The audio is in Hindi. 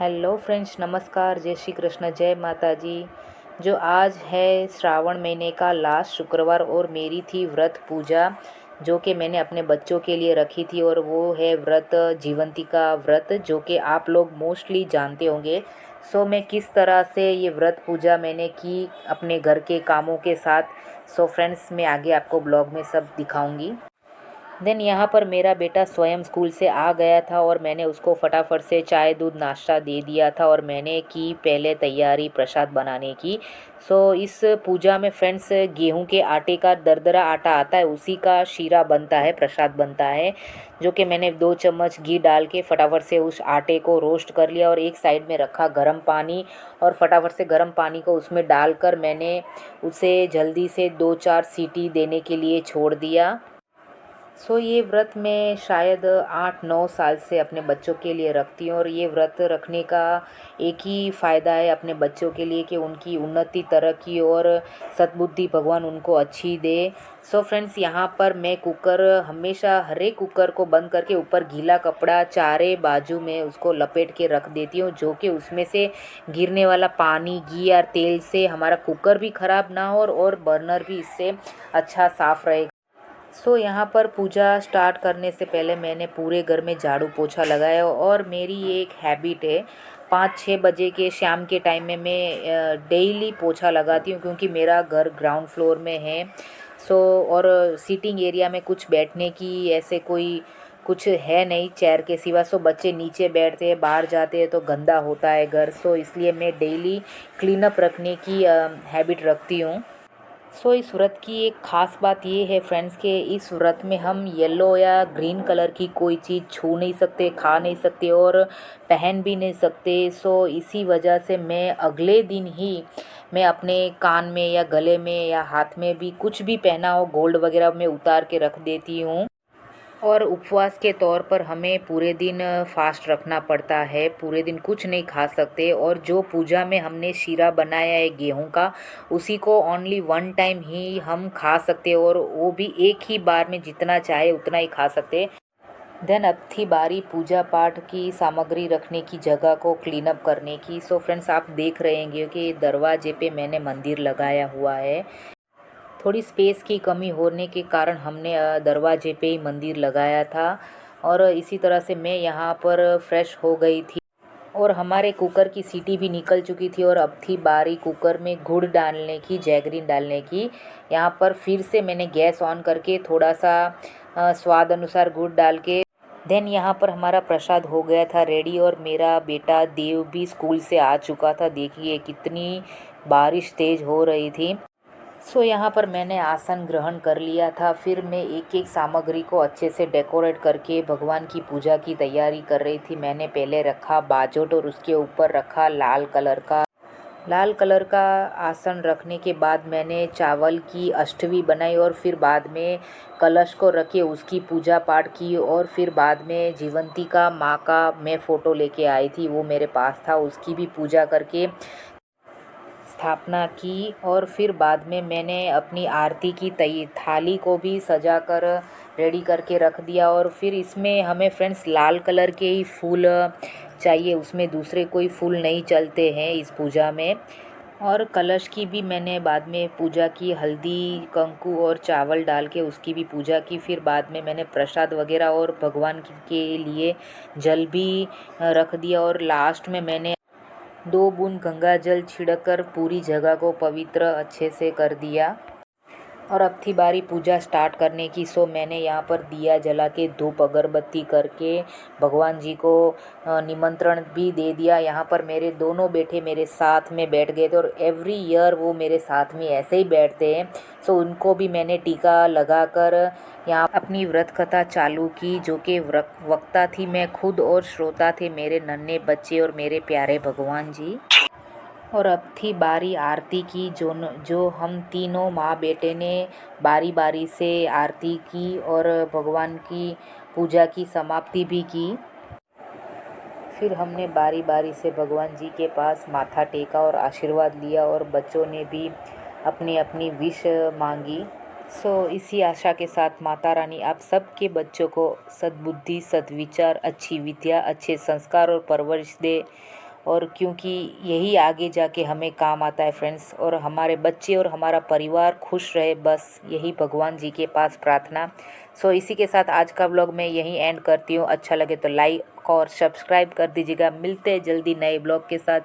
हेलो फ्रेंड्स, नमस्कार, जय श्री कृष्ण, जय माता जी। जो आज है श्रावण महीने का लास्ट शुक्रवार और मेरी थी व्रत पूजा जो कि मैंने अपने बच्चों के लिए रखी थी। और वो है व्रत जीवंती का व्रत जो कि आप लोग मोस्टली जानते होंगे। सो मैं किस तरह से ये व्रत पूजा मैंने की अपने घर के कामों के साथ। सो फ्रेंड्स, मैं आगे आपको ब्लॉग में सब दिखाऊंगी। देन यहाँ पर मेरा बेटा स्वयं स्कूल से आ गया था और मैंने उसको फटाफट से चाय दूध नाश्ता दे दिया था और मैंने की पहले तैयारी प्रसाद बनाने की। इस पूजा में फ्रेंड्स गेहूं के आटे का दरदरा आटा आता है, उसी का शीरा बनता है, प्रसाद बनता है। जो कि मैंने 2 चम्मच घी डाल के फटाफट से उस आटे को रोस्ट कर लिया और एक साइड में रखा गर्म पानी। और फटाफट से गर्म पानी को उसमें डालकर मैंने उसे जल्दी से 2-4 सीटी देने के लिए छोड़ दिया। ये व्रत मैं शायद 8-9 साल से अपने बच्चों के लिए रखती हूँ। और ये व्रत रखने का एक ही फ़ायदा है अपने बच्चों के लिए कि उनकी उन्नति तरक्की और सद्बुद्धि भगवान उनको अच्छी दे। फ्रेंड्स, यहाँ पर मैं कुकर हमेशा हर एक कुकर को बंद करके ऊपर गीला कपड़ा चारे बाजू में उसको लपेट के रख देती हूँ, जो कि उसमें से गिरने वाला पानी घी और तेल से हमारा कुकर भी ख़राब ना हो और बर्नर भी इससे अच्छा साफ़ रहेगा। यहाँ पर पूजा स्टार्ट करने से पहले मैंने पूरे घर में झाड़ू पोछा लगाया। और मेरी ये एक हैबिट है, 5-6 बजे के शाम के टाइम में मैं डेली पोछा लगाती हूँ, क्योंकि मेरा घर ग्राउंड फ्लोर में है। और सीटिंग एरिया में कुछ बैठने की ऐसे कोई कुछ है नहीं चेयर के सिवा। बच्चे नीचे बैठते हैं, बाहर जाते हैं तो गंदा होता है घर। इसलिए मैं डेली क्लीन अप रखने की हैबिट रखती हूँ। इस व्रत की एक ख़ास बात ये है फ्रेंड्स कि इस व्रत में हम येलो या ग्रीन कलर की कोई चीज़ छू नहीं सकते, खा नहीं सकते और पहन भी नहीं सकते। इसी वजह से मैं अगले दिन ही मैं अपने कान में या गले में या हाथ में भी कुछ भी पहना हो गोल्ड वगैरह मैं उतार के रख देती हूँ। और उपवास के तौर पर हमें पूरे दिन फास्ट रखना पड़ता है, पूरे दिन कुछ नहीं खा सकते। और जो पूजा में हमने शीरा बनाया है गेहूं का, उसी को ओनली 1 टाइम ही हम खा सकते हैं, और वो भी एक ही बार में जितना चाहे उतना ही खा सकते हैं। देन अब थी बारी पूजा पाठ की सामग्री रखने की, जगह को क्लीन अप करने की। फ्रेंड्स, आप देख रहे होंगे कि दरवाजे पे मैंने मंदिर लगाया हुआ है। थोड़ी स्पेस की कमी होने के कारण हमने दरवाजे पे ही मंदिर लगाया था। और इसी तरह से मैं यहाँ पर फ्रेश हो गई थी और हमारे कुकर की सीटी भी निकल चुकी थी। और अब थी बारी कुकर में गुड़ डालने की, जैगरीन डालने की। यहाँ पर फिर से मैंने गैस ऑन करके थोड़ा सा स्वाद अनुसार गुड़ डाल के देन यहाँ पर हमारा प्रसाद हो गया था रेडी। और मेरा बेटा देव भी स्कूल से आ चुका था। देखिए कितनी बारिश तेज़ हो रही थी। यहाँ पर मैंने आसन ग्रहण कर लिया था। फिर मैं एक एक सामग्री को अच्छे से डेकोरेट करके भगवान की पूजा की तैयारी कर रही थी। मैंने पहले रखा बाजोट और उसके ऊपर रखा लाल कलर का आसन रखने के बाद मैंने चावल की अष्टवी बनाई। और फिर बाद में कलश को रखे उसकी पूजा पाठ की। और फिर बाद में जीवंती का माँ का मैं फ़ोटो लेके आई थी, वो मेरे पास था, उसकी भी पूजा करके स्थापना की। और फिर बाद में मैंने अपनी आरती की तई थाली को भी सजा कर रेडी करके रख दिया। और फिर इसमें हमें फ्रेंड्स लाल कलर के ही फूल चाहिए, उसमें दूसरे कोई फूल नहीं चलते हैं इस पूजा में। और कलश की भी मैंने बाद में पूजा की, हल्दी कंकु और चावल डाल के उसकी भी पूजा की। फिर बाद में मैंने प्रसाद वगैरह और भगवान के लिए जल भी रख दिया। और लास्ट में मैंने 2 बूंद गंगा जल छिड़ककर पूरी जगह को पवित्र अच्छे से कर दिया। और अब थी बारी पूजा स्टार्ट करने की। मैंने यहाँ पर दिया जला के धूप अगरबत्ती करके भगवान जी को निमंत्रण भी दे दिया। यहाँ पर मेरे दोनों बेटे मेरे साथ में बैठ गए थे और एवरी ईयर वो मेरे साथ में ऐसे ही बैठते हैं। उनको भी मैंने टीका लगाकर यहाँ अपनी व्रत कथा चालू की, जो कि वक्ता थी मैं खुद और श्रोता थे मेरे नन्हे बच्चे और मेरे प्यारे भगवान जी। और अब थी बारी आरती की, जो हम तीनों माँ बेटे ने बारी बारी से आरती की और भगवान की पूजा की समाप्ति भी की। फिर हमने बारी बारी से भगवान जी के पास माथा टेका और आशीर्वाद लिया और बच्चों ने भी अपनी अपनी विश मांगी। इसी आशा के साथ माता रानी आप सबके बच्चों को सद्बुद्धि, सद्विचार, अच्छी विद्या, अच्छे संस्कार और परवरिश दे और क्योंकि यही आगे जाके हमें काम आता है फ्रेंड्स, और हमारे बच्चे और हमारा परिवार खुश रहे, बस यही भगवान जी के पास प्रार्थना। सो इसी के साथ आज का व्लॉग मैं यहीं एंड करती हूँ। अच्छा लगे तो लाइक और सब्सक्राइब कर दीजिएगा। मिलते हैं जल्दी नए ब्लॉग के साथ।